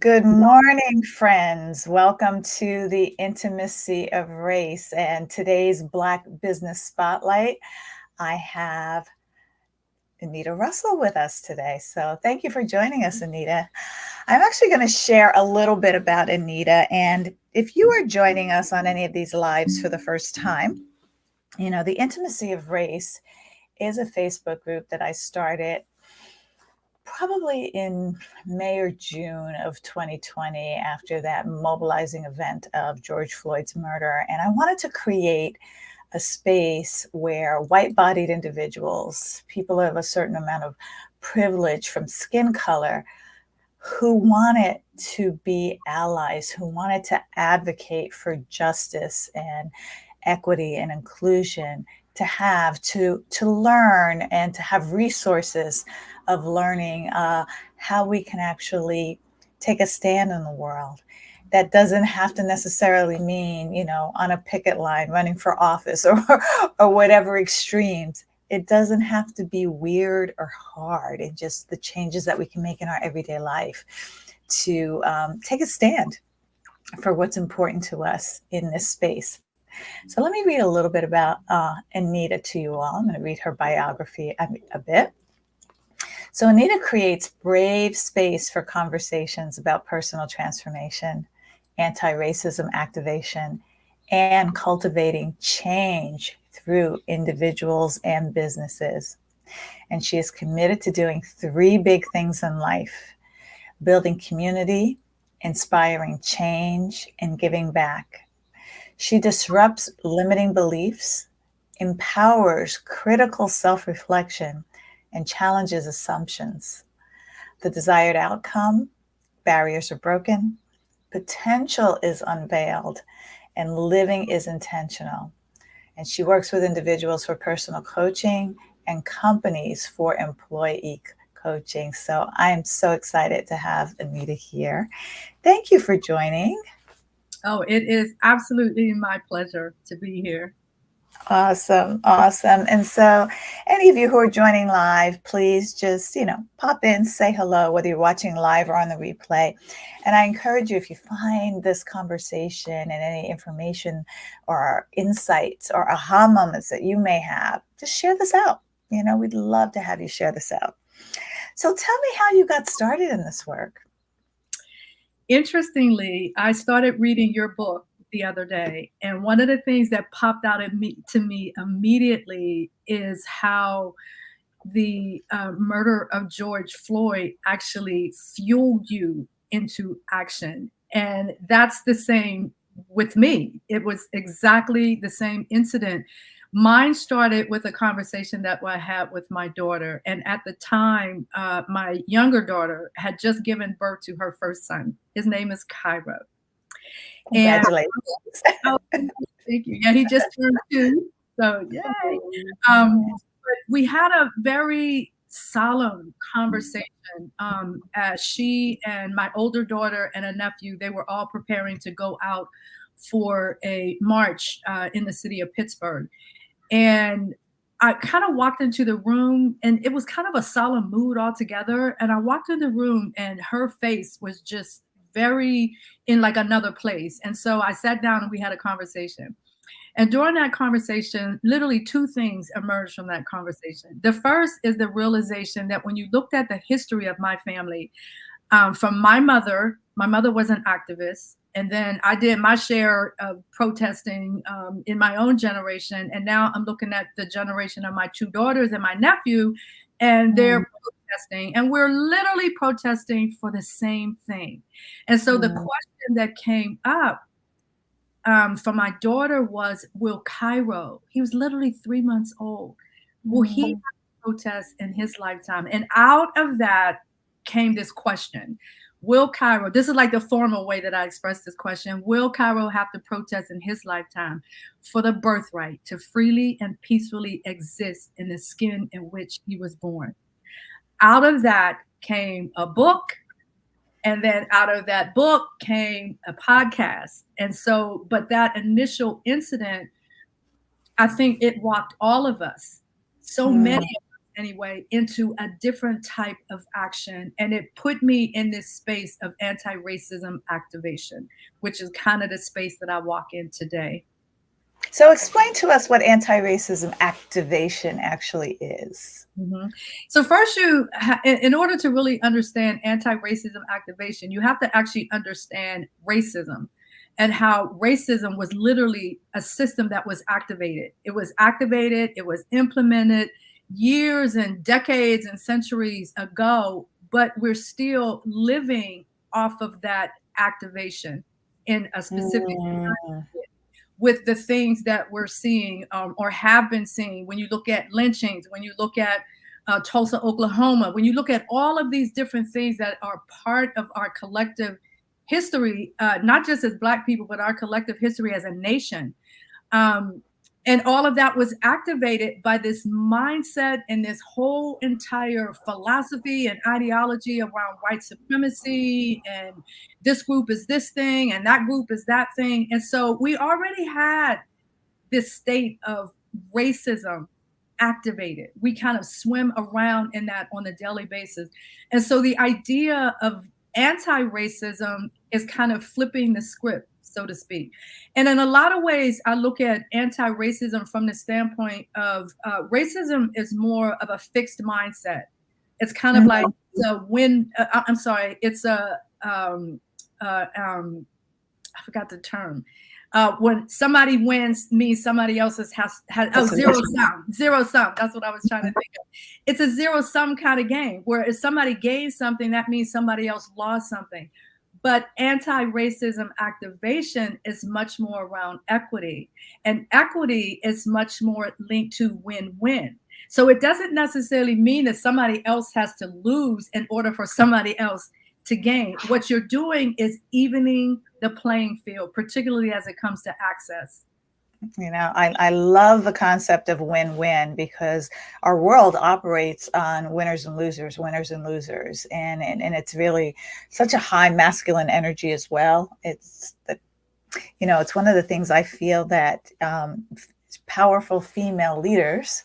Good morning, friends. Welcome to the Intimacy of Race and today's Black Business Spotlight. I have Anita Russell with us today. So thank you for joining us, Anita. I'm actually going to share a little bit about Anita. And if you are joining us on any of these lives for the first time, the Intimacy of Race is a Facebook group that I started probably in May or June of 2020 after that mobilizing event of George Floyd's murder. And I wanted to create a space where white-bodied individuals, people of a certain amount of privilege from skin color, who wanted to be allies, who wanted to advocate for justice and equity and inclusion, to learn and to have resources of learning how we can actually take a stand in the world. That doesn't have to necessarily mean, on a picket line, running for office or whatever extremes. It doesn't have to be weird or hard. And just the changes that we can make in our everyday life to take a stand for what's important to us in this space. So let me read a little bit about Anita to you all. I'm going to read her biography a bit. So Anita creates brave space for conversations about personal transformation, anti-racism activation, and cultivating change through individuals and businesses. And she is committed to doing three big things in life: building community, inspiring change, and giving back. She disrupts limiting beliefs, empowers critical self-reflection, and challenges assumptions. The desired outcome: barriers are broken, potential is unveiled, and living is intentional. And she works with individuals for personal coaching and companies for employee coaching. So I am so excited to have Anita here. Thank you for joining. Oh, it is absolutely my pleasure to be here. Awesome. Awesome. And so, any of you who are joining live, please just, pop in, say hello, whether you're watching live or on the replay. And I encourage you, if you find this conversation and any information or insights or aha moments that you may have, just share this out. We'd love to have you share this out. So, tell me how you got started in this work. Interestingly, I started reading your book the other day, and one of the things that popped out at to me immediately is how the murder of George Floyd actually fueled you into action. And that's the same with me. It was exactly the same incident. Mine started with a conversation that I had with my daughter. And at the time, my younger daughter had just given birth to her first son. His name is Cairo. And Congratulations. oh, thank you. Yeah, he just turned 2. So, yay. But we had a very solemn conversation as she and my older daughter and a nephew, they were all preparing to go out for a march in the city of Pittsburgh. And I kind of walked into the room and it was kind of a solemn mood altogether. And I walked in the room and her face was just very in like another place. And so I sat down and we had a conversation. And during that conversation, literally 2 things emerged from that conversation. The first is the realization that when you looked at the history of my family, from my mother was an activist. And then I did my share of protesting in my own generation. And now I'm looking at the generation of my 2 daughters and my nephew, and they're protesting. And we're literally protesting for the same thing. And so the question that came up for my daughter was, will Cairo, he was literally 3 months old, will he have to protest in his lifetime? And out of that came this question. Will Cairo, this is like the formal way that I expressed this question, will Cairo have to protest in his lifetime for the birthright to freely and peacefully exist in the skin in which he was born? Out of that came a book. And then out of that book came a podcast. And so, but that initial incident, I think it rocked all of us. So many of us anyway, into a different type of action. And it put me in this space of anti-racism activation, which is kind of the space that I walk in today. So explain to us what anti-racism activation actually is. Mhm. So first, in order to really understand anti-racism activation, you have to actually understand racism and how racism was literally a system that was activated. It was activated, it was implemented years and decades and centuries ago, but we're still living off of that activation in a specific Mm, with the things that we're seeing or have been seeing. When you look at lynchings, when you look at Tulsa, Oklahoma, when you look at all of these different things that are part of our collective history, not just as Black people, but our collective history as a nation. Um, and all of that was activated by this mindset and this whole entire philosophy and ideology around white supremacy, and this group is this thing and that group is that thing. And so we already had this state of racism activated. We kind of swim around in that on a daily basis. And so the idea of anti-racism is kind of flipping the script, so to speak. And in a lot of ways, I look at anti-racism from the standpoint of racism is more of a fixed mindset. It's kind of like the win. I'm sorry. It's I forgot the term. When somebody wins means somebody else has zero sum. That's what I was trying to think of. It's a zero sum kind of game where if somebody gains something, that means somebody else lost something. But anti-racism activation is much more around equity, and equity is much more linked to win-win. So it doesn't necessarily mean that somebody else has to lose in order for somebody else to gain. What you're doing is evening the playing field, particularly as it comes to access. you know, I love the concept of win-win because our world operates on winners and losers, winners and losers. And it's really such a high masculine energy as well. It's the, you know, it's one of the things I feel that powerful female leaders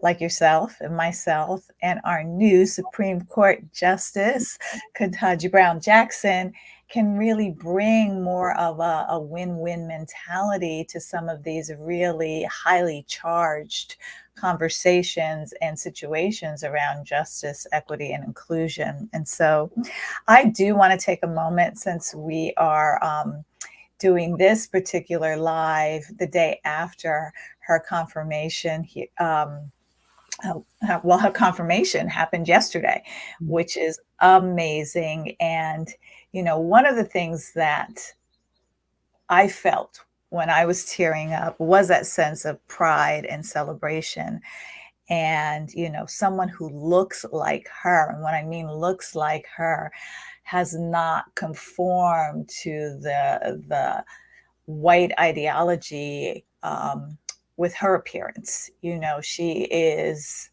like yourself and myself and our new Supreme Court Justice, Ketanji Brown Jackson, can really bring more of a win-win mentality to some of these really highly charged conversations and situations around justice, equity, and inclusion. And so I do want to take a moment, since we are doing this particular live the day after her confirmation. Well, her confirmation happened yesterday, which is amazing. And, you know, one of the things that I felt when I was tearing up was that sense of pride and celebration. And, you know, someone who looks like her, and what I mean looks like her, has not conformed to the white ideology with her appearance. You know, she is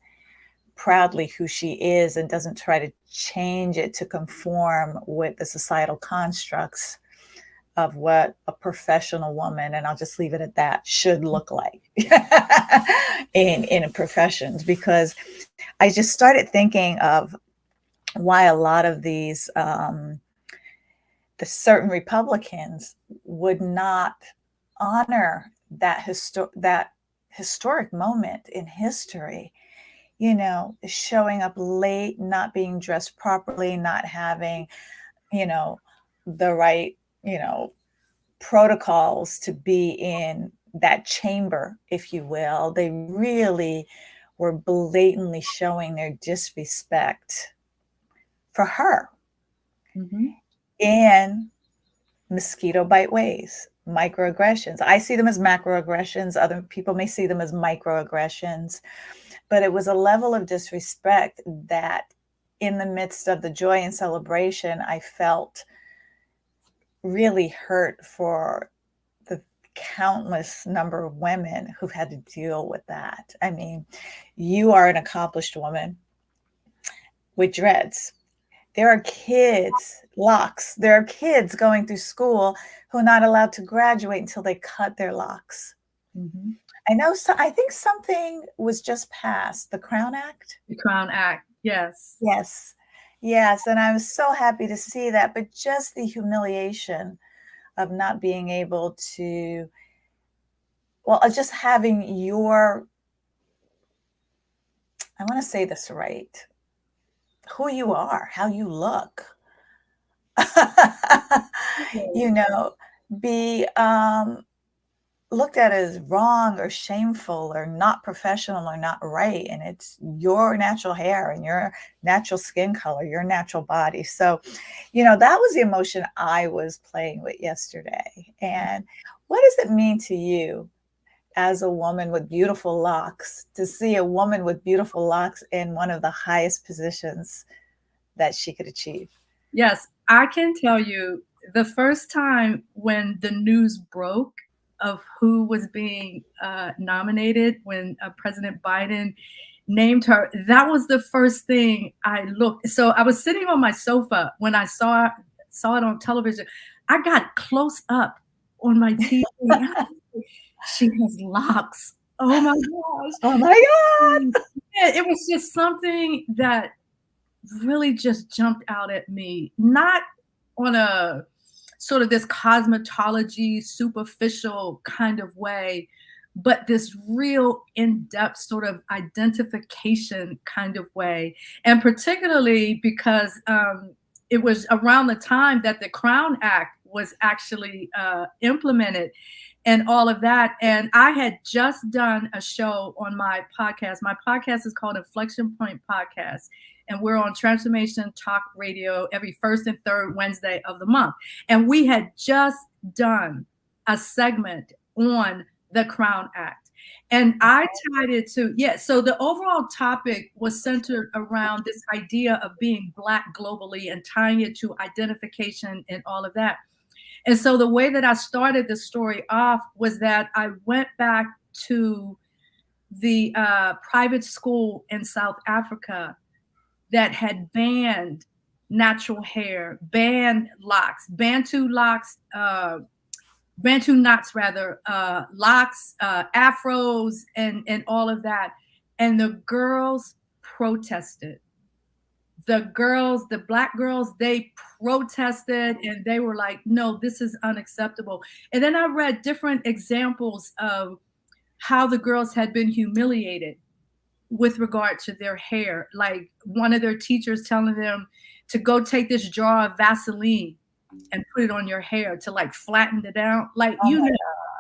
proudly who she is and doesn't try to change it to conform with the societal constructs of what a professional woman, and I'll just leave it at that, should look like in professions. Because I just started thinking of why a lot of these the certain Republicans would not honor that historic moment in history. You know, showing up late, not being dressed properly, not having, you know, the right, you know, protocols to be in that chamber, if you will. They really were blatantly showing their disrespect for her. Mm-hmm. In mosquito bite ways, microaggressions. I see them as macroaggressions. Other people may see them as microaggressions. But it was a level of disrespect that, in the midst of the joy and celebration, I felt really hurt for the countless number of women who've had to deal with that. I mean, you are an accomplished woman with dreads. There are kids, locks. There are kids going through school who are not allowed to graduate until they cut their locks. Mm-hmm. I know. So I think something was just passed, the Crown Act. The Crown Act, yes. Yes. Yes. And I was so happy to see that. But just the humiliation of not being able to, well, just having your, I want to say this right, who you are, how you look, you know, be looked at as wrong or shameful or not professional or not right. And it's your natural hair and your natural skin color, your natural body. So, that was the emotion I was playing with yesterday. And what does it mean to you as a woman with beautiful locks to see a woman with beautiful locks in one of the highest positions that she could achieve? Yes, I can tell you the first time when the news broke of who was being nominated, when President Biden named her, that was the first thing I looked. So I was sitting on my sofa when I saw it on television. I got close up on my TV. She has locks. Oh my gosh. Oh my God. Yeah, it was just something that really just jumped out at me, not on a sort of this cosmetology, superficial kind of way, but this real in-depth sort of identification kind of way. And particularly because it was around the time that the Crown Act was actually implemented and all of that. And I had just done a show on my podcast. My podcast is called Inflection Point Podcast. And we're on Transformation Talk Radio every first and third Wednesday of the month. And we had just done a segment on the Crown Act. And I tied it to, so the overall topic was centered around this idea of being Black globally and tying it to identification and all of that. And so the way that I started the story off was that I went back to the private school in South Africa that had banned natural hair, banned locks, Bantu locks, Bantu knots rather, locks, afros, and all of that. And the girls protested. The Black girls, they protested and they were like, no, this is unacceptable. And then I read different examples of how the girls had been humiliated with regard to their hair. Like one of their teachers telling them to go take this jar of Vaseline and put it on your hair to like flatten it out. Like, Oh you my know,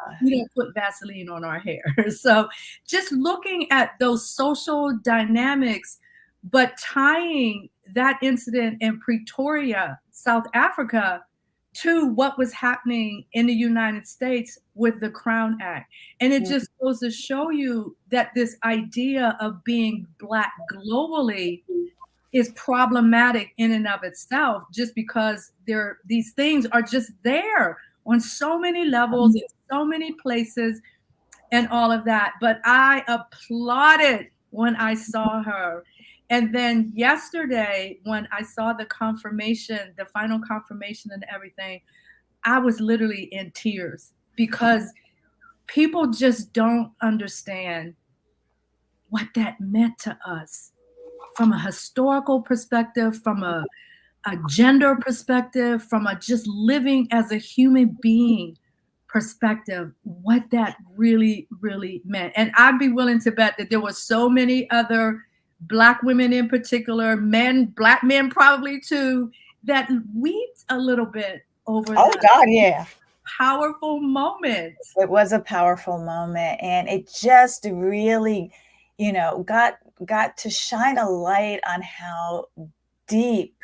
God. we don't put Vaseline on our hair. So just looking at those social dynamics, but tying that incident in Pretoria, South Africa, to what was happening in the United States with the Crown Act. And it just goes to show you that this idea of being Black globally is problematic in and of itself, just because these things are just there on so many levels, in so many places, and all of that. But I applauded when I saw her. And then yesterday, when I saw the confirmation, the final confirmation and everything, I was literally in tears because people just don't understand what that meant to us from a historical perspective, from a gender perspective, from a just living as a human being perspective, what that really, really meant. And I'd be willing to bet that there were so many other Black women in particular, men, Black men probably too, that wept a little bit over Oh that God, yeah. powerful moment. It was a powerful moment, and it just really, got to shine a light on how deep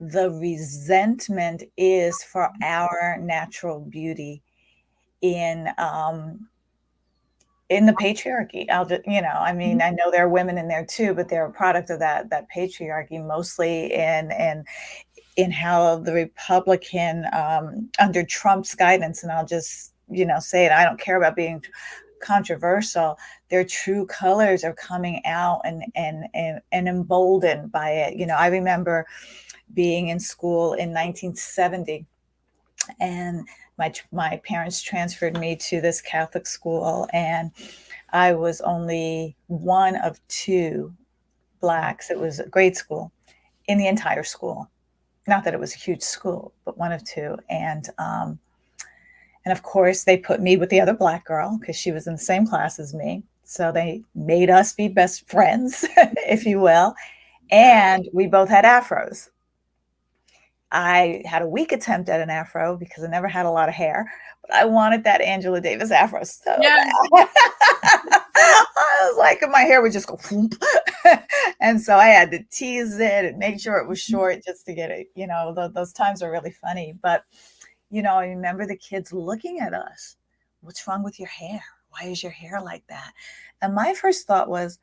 the resentment is for our natural beauty in the patriarchy. I'll just, I mean, I know there are women in there too, but they're a product of that patriarchy mostly, and in how the Republican under Trump's guidance, and I'll just say it. I don't care about being controversial. Their true colors are coming out and emboldened by it. I remember being in school in 1970 And my parents transferred me to this Catholic school, and I was only one of two Blacks. It was a grade school in the entire school. Not that it was a huge school, but one of two. And of course, they put me with the other Black girl because she was in the same class as me. So they made us be best friends, if you will. And we both had afros. I had a weak attempt at an afro because I never had a lot of hair, but I wanted that Angela Davis afro so Yes. bad. I was like, my hair would just go whoop. And so I had to tease it and make sure it was short just to get it. You know, those times are really funny. But, you know, I remember the kids looking at us. What's wrong with your hair? Why is your hair like that? And my first thought was,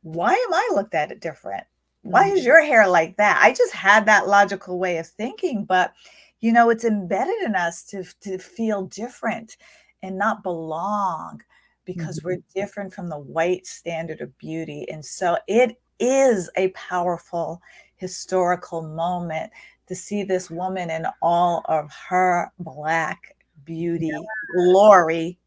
why am I looked at it different? Why is your hair like that? I just had that logical way of thinking, but you know, it's embedded in us to feel different and not belong because we're different from the white standard of beauty. And so it is a powerful historical moment to see this woman in all of her Black beauty, glory,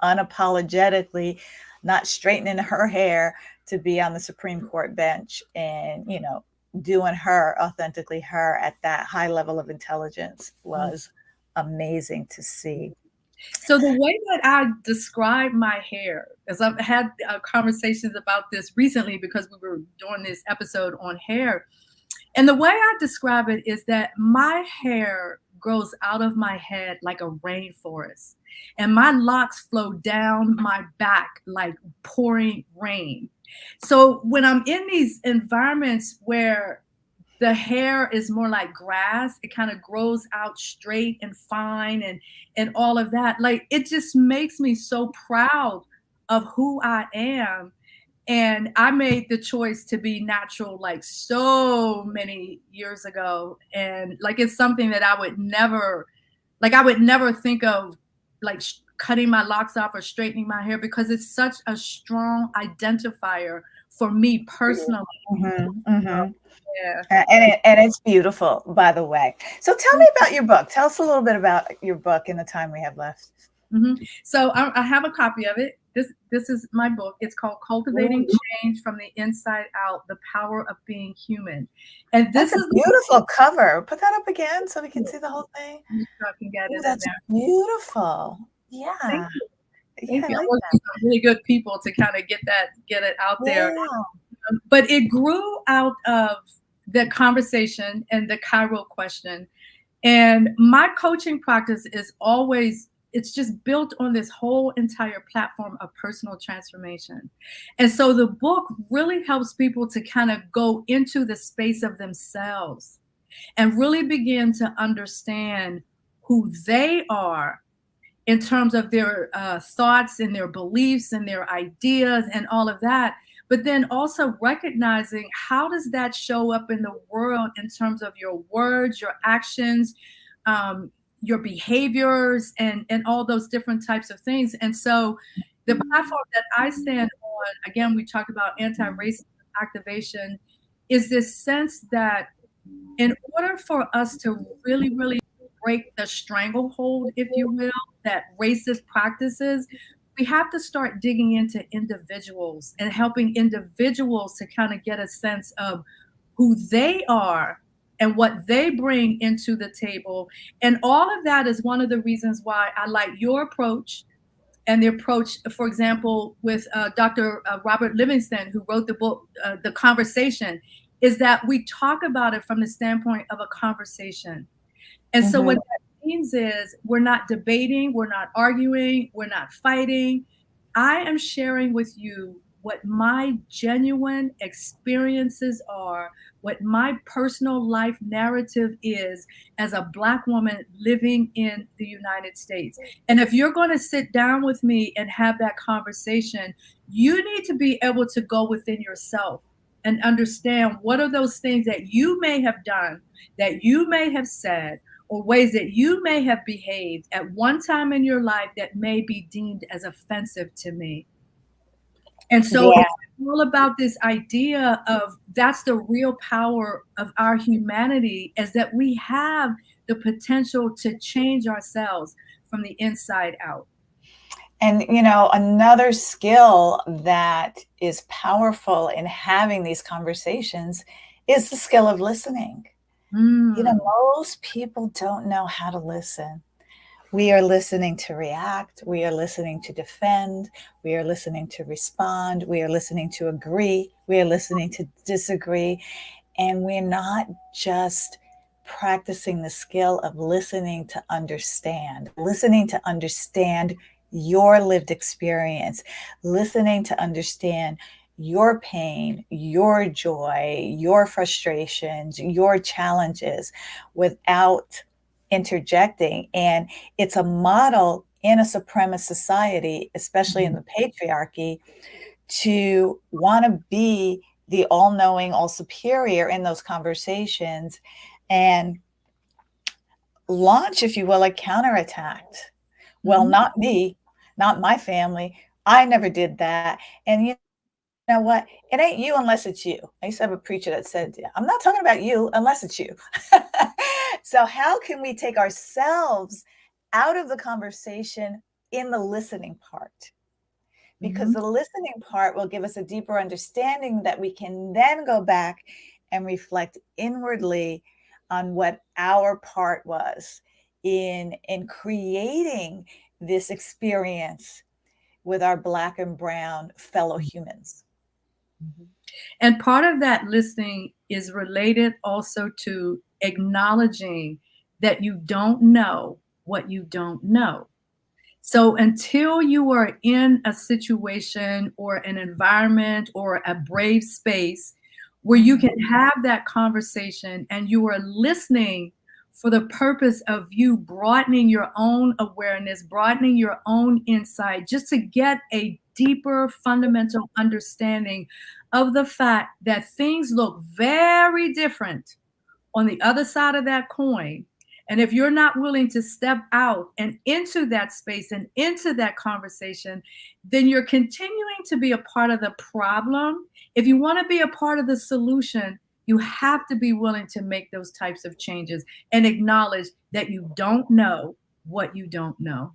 unapologetically, not straightening her hair to be on the Supreme Court bench and, you know, doing her authentically her at that high level of intelligence was amazing to see. So the way that I describe my hair, because I've had conversations about this recently because we were doing this episode on hair, and the way I describe it is that my hair grows out of my head like a rainforest, and my locks flow down my back like pouring rain. So when I'm in these environments where the hair is more like grass, it kind of grows out straight and fine and all of that. Like it just makes me so proud of who I am. And I made the choice to be natural like so many years ago. And like it's something that I would never think of like cutting my locks off or straightening my hair because it's such a strong identifier for me personally. Yeah. And it's beautiful, by the way. So tell me about your book. Tell us a little bit about your book in the time we have left. So I have a copy of it. This is my book. It's called Cultivating Change from the Inside Out: The Power of Being Human. And this That's is a beautiful cover. Put that up again so we can see the whole thing. I can get it Ooh, in that's there. beautiful. Thank Yeah. you. Yeah, Thank I you. I like worked that. with some really good people to kind of get it out there. Yeah. But it grew out of the conversation and the Cairo question. And my coaching practice is always, it's just built on this whole entire platform of personal transformation. And so the book really helps people to kind of go into the space of themselves and really begin to understand who they are in terms of their thoughts and their beliefs and their ideas and all of that, but then also recognizing how does that show up in the world in terms of your words, your actions, your behaviors, and all those different types of things. And so the platform that I stand on, again, we talked about anti-racism activation, is this sense that in order for us to really, really break the stranglehold, if you will, that racist practices, we have to start digging into individuals and helping individuals to kind of get a sense of who they are and what they bring into the table. And all of that is one of the reasons why I like your approach and the approach, for example, with Dr. Robert Livingston, who wrote the book, The Conversation, is that we talk about it from the standpoint of a conversation. And so what that means is we're not debating, we're not arguing, we're not fighting. I am sharing with you what my genuine experiences are, what my personal life narrative is as a Black woman living in the United States. And if you're going to sit down with me and have that conversation, you need to be able to go within yourself and understand what are those things that you may have done, that you may have said, or ways that you may have behaved at one time in your life that may be deemed as offensive to me. And so Yeah. it's all about this idea of that's the real power of our humanity, is that we have the potential to change ourselves from the inside out. And, you know, another skill that is powerful in having these conversations is the skill of listening. You know, Mm, most people don't know how to listen. We are listening to react. We are listening to defend. We are listening to respond. We are listening to agree. We are listening to disagree. And we're not just practicing the skill of listening to understand your lived experience, listening to understand your pain, your joy, your frustrations, your challenges without interjecting. And it's a model in a supremacist society, especially in mhm, the patriarchy, to want to be the all knowing, all superior in those conversations and launch, if you will, a counterattack. Well, mhm, not me, not my family. I never did that. And you know what? It ain't you unless it's you. I used to have a preacher that said, I'm not talking about you unless it's you. So, how can we take ourselves out of the conversation in the listening part? Because mhm, the listening part will give us a deeper understanding that we can then go back and reflect inwardly on what our part was in creating this experience with our black and brown fellow mhm, humans. mhm. And part of that listening is related also to acknowledging that you don't know what you don't know. So until you are in a situation or an environment or a brave space where you can Mhm. have that conversation and you are listening for the purpose of you broadening your own awareness, broadening your own insight, just to get a deeper fundamental understanding of the fact that things look very different on the other side of that coin. And if you're not willing to step out and into that space and into that conversation, then you're continuing to be a part of the problem. If you want to be a part of the solution, you have to be willing to make those types of changes and acknowledge that you don't know what you don't know.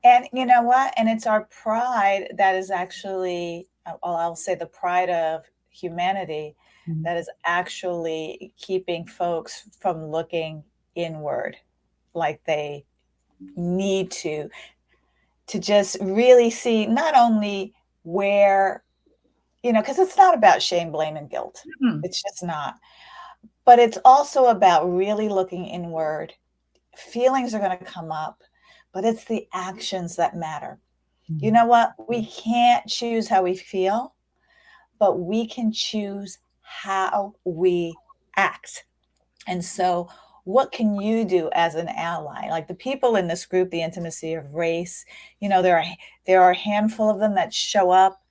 And you know what? And it's our pride that is actually, well, I'll say the pride of humanity Mhm. that is actually keeping folks from looking inward like they need to just really see not only where, you know, because it's not about shame, blame, and guilt. Mhm. It's just not. But it's also about really looking inward. Feelings are going to come up, but it's the actions that matter. You Mhm. know what? We can't choose how we feel, but we can choose how we act. And so, what can you do as an ally? Like the people in this group, the intimacy of race, you know, there are a handful of them that show up.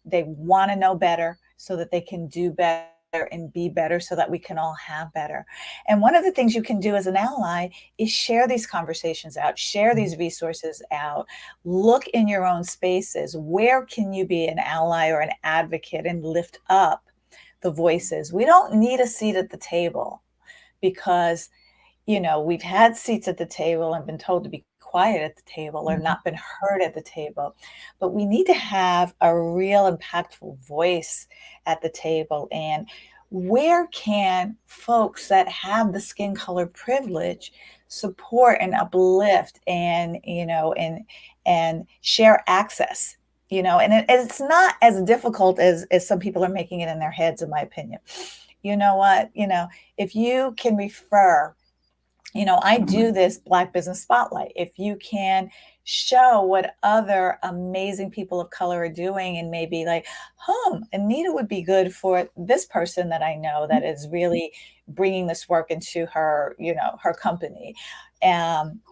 They want to know better so that they can do better and be better so that we can all have better. And one of the things you can do as an ally is share these conversations out, share Mhm. these resources out, look in your own spaces. Where can you be an ally or an advocate and lift up the voices? We don't need a seat at the table because, you know, we've had seats at the table and been told to be quiet at the table or Mhm. not been heard at the table. But we need to have a real impactful voice at the table. And where can folks that have the skin color privilege support and uplift and, you know, and share access? You know, and it's not as difficult as some people are making it in their heads, in my opinion. You know what? You know, if you can refer, you know, I do this Black Business Spotlight. If you can show what other amazing people of color are doing and maybe like, Anita would be good for this person that I know that is really bringing this work into her, you know, her company.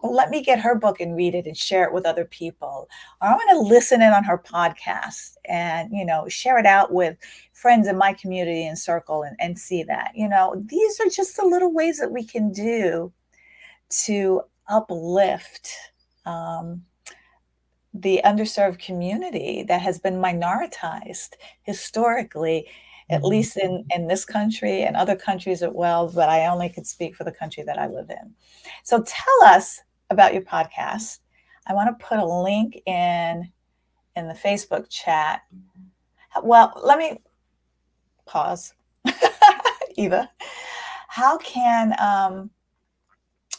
Let me get her book and read it and share it with other people. Or I want to listen in on her podcast and, you know, share it out with friends in my community and circle and see that. You know, these are just the little ways that we can do to uplift um, the underserved community that has been minoritized historically, at least in this country and other countries as well, but I only could speak for the country that I live in. So tell us about your podcast. I want to put a link in the Facebook chat. Well, let me pause. Eva, how can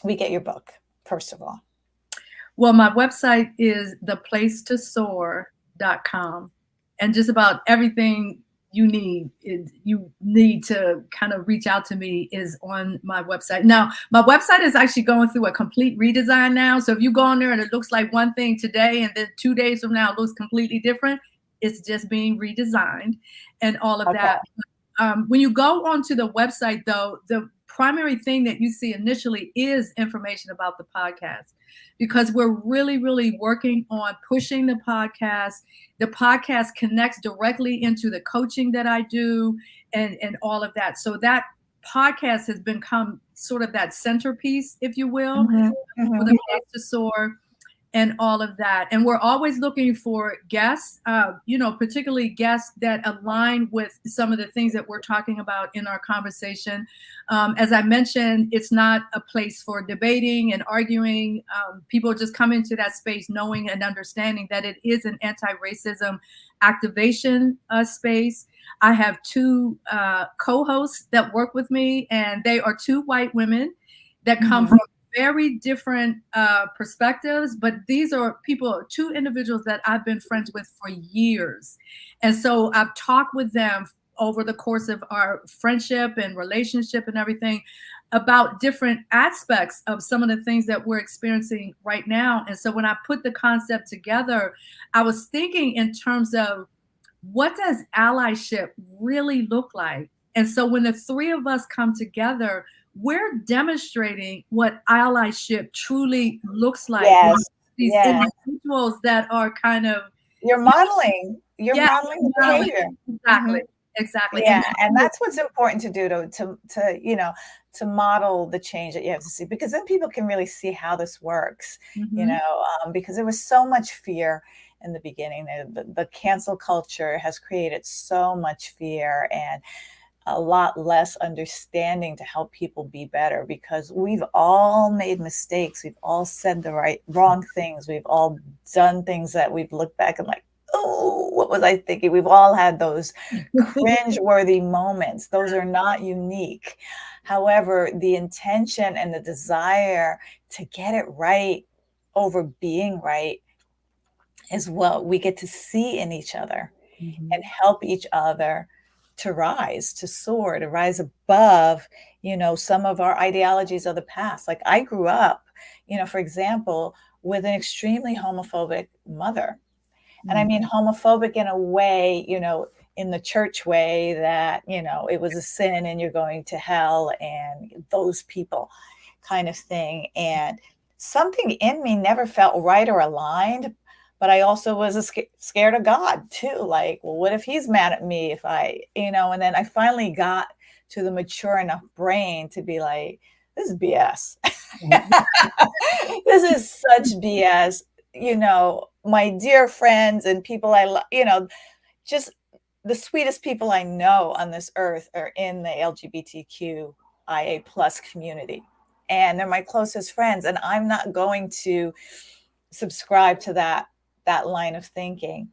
we get your book, first of all? Well, my website is theplacetosoar.com, and just about everything you need to kind of reach out to me is on my website. Now, my website is actually going through a complete redesign now. So if you go on there and it looks like one thing today and then 2 days from now it looks completely different, it's just being redesigned and all of Okay. that. When you go onto the website, though, the primary thing that you see initially is information about the podcast, because we're really, really working on pushing the podcast. The podcast connects directly into the coaching that I do and all of that. So that podcast has become sort of that centerpiece, if you will, for the Place to Soar and all of that. And we're always looking for guests, particularly guests that align with some of the things that we're talking about in our conversation. As I mentioned, it's not a place for debating and arguing. People just come into that space knowing and understanding that it is an anti-racism activation space. I have two co-hosts that work with me, and they are two white women that come from very different perspectives, but these are two individuals that I've been friends with for years. And so I've talked with them over the course of our friendship and relationship and everything about different aspects of some of the things that we're experiencing right now. And so when I put the concept together, I was thinking in terms of, what does allyship really look like? And so when the three of us come together, we're demonstrating what allyship truly looks like. Yes. These individuals that are kind of you're modeling the behavior. Exactly. Exactly. Yeah, and that's what's important to do to model the change that you have to see, because then people can really see how this works. Because there was so much fear in the beginning. The cancel culture has created so much fear and a lot less understanding to help people be better, because we've all made mistakes. We've all said the wrong things. We've all done things that we've looked back and like, oh, what was I thinking? We've all had those cringe-worthy moments. Those are not unique. However, the intention and the desire to get it right over being right is what we get to see in each other and help each other to rise, to soar, to rise above, some of our ideologies of the past. Like I grew up, for example, with an extremely homophobic mother. And I mean homophobic in a way, in the church way that, it was a sin and you're going to hell and those people kind of thing. And something in me never felt right or aligned, but I also was scared of God too. Like, well, what if he's mad at me if and then I finally got to the mature enough brain to be like, this is BS. This is such BS. My dear friends and people I love, just the sweetest people I know on this earth are in the LGBTQIA plus community. And they're my closest friends. And I'm not going to subscribe to that line of thinking.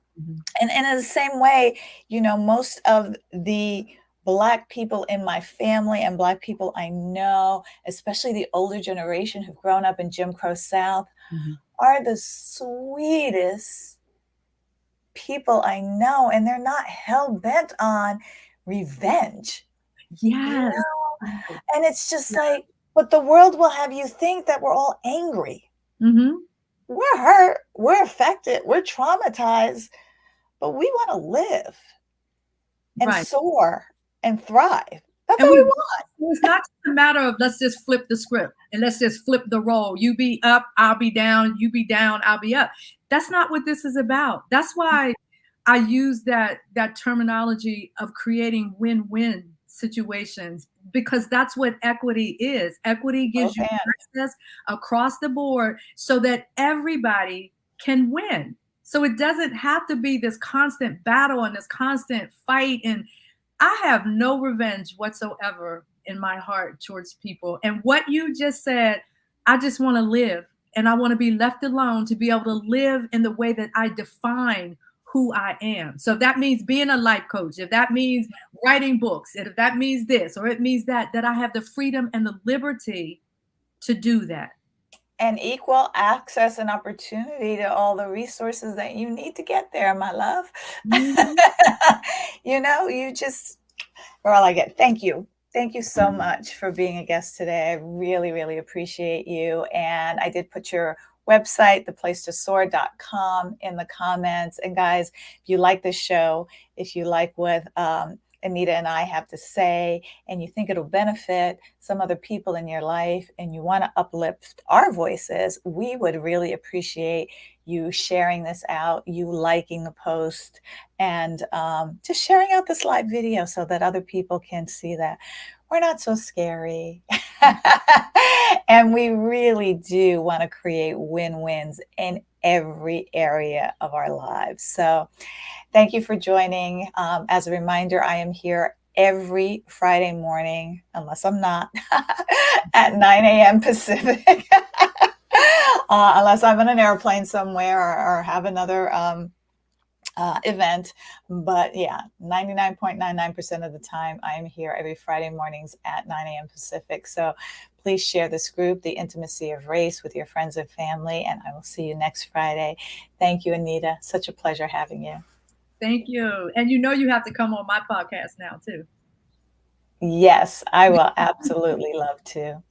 And in the same way, most of the Black people in my family and Black people I know, especially the older generation who've grown up in Jim Crow South, are the sweetest people I know. And they're not hell-bent on revenge. Yes. And it's just like, but the world will have you think that we're all angry. We're hurt, we're affected, we're traumatized, but we want to live and soar and thrive. That's what we want. It's not just a matter of let's just flip the script and let's just flip the role. You be up, I'll be down. You be down, I'll be up. That's not what this is about. That's why I use that terminology of creating win-win situations, because that's what equity is. Equity gives you access across the board so that everybody can win. So it doesn't have to be this constant battle and this constant fight. And I have no revenge whatsoever in my heart towards people. And what you just said, I just want to live, and I want to be left alone to be able to live in the way that I define who I am. So if that means being a life coach, if that means writing books, if that means this or it means that, that I have the freedom and the liberty to do that. And equal access and opportunity to all the resources that you need to get there, my love. Mhm. You know, you just are all I get. Thank you. Thank you so much for being a guest today. I really, really appreciate you. And I did put your website, theplacetosoar.com, in the comments. And guys, if you like this show, if you like what Anita and I have to say, and you think it'll benefit some other people in your life, and you want to uplift our voices, we would really appreciate you sharing this out, you liking the post, and just sharing out this live video so that other people can see that we're not so scary. And we really do want to create win-wins in every area of our lives. So thank you for joining. As a reminder, I am here every Friday morning, unless I'm not, at 9 a.m. Pacific. Unless I'm on an airplane somewhere or have another event. But yeah, 99.99% of the time, I am here every Friday mornings at 9 a.m. Pacific. So please share this group, The Intimacy of Race, with your friends and family. And I will see you next Friday. Thank you, Anita. Such a pleasure having you. Thank you. And you know you have to come on my podcast now too. Yes, I will absolutely love to.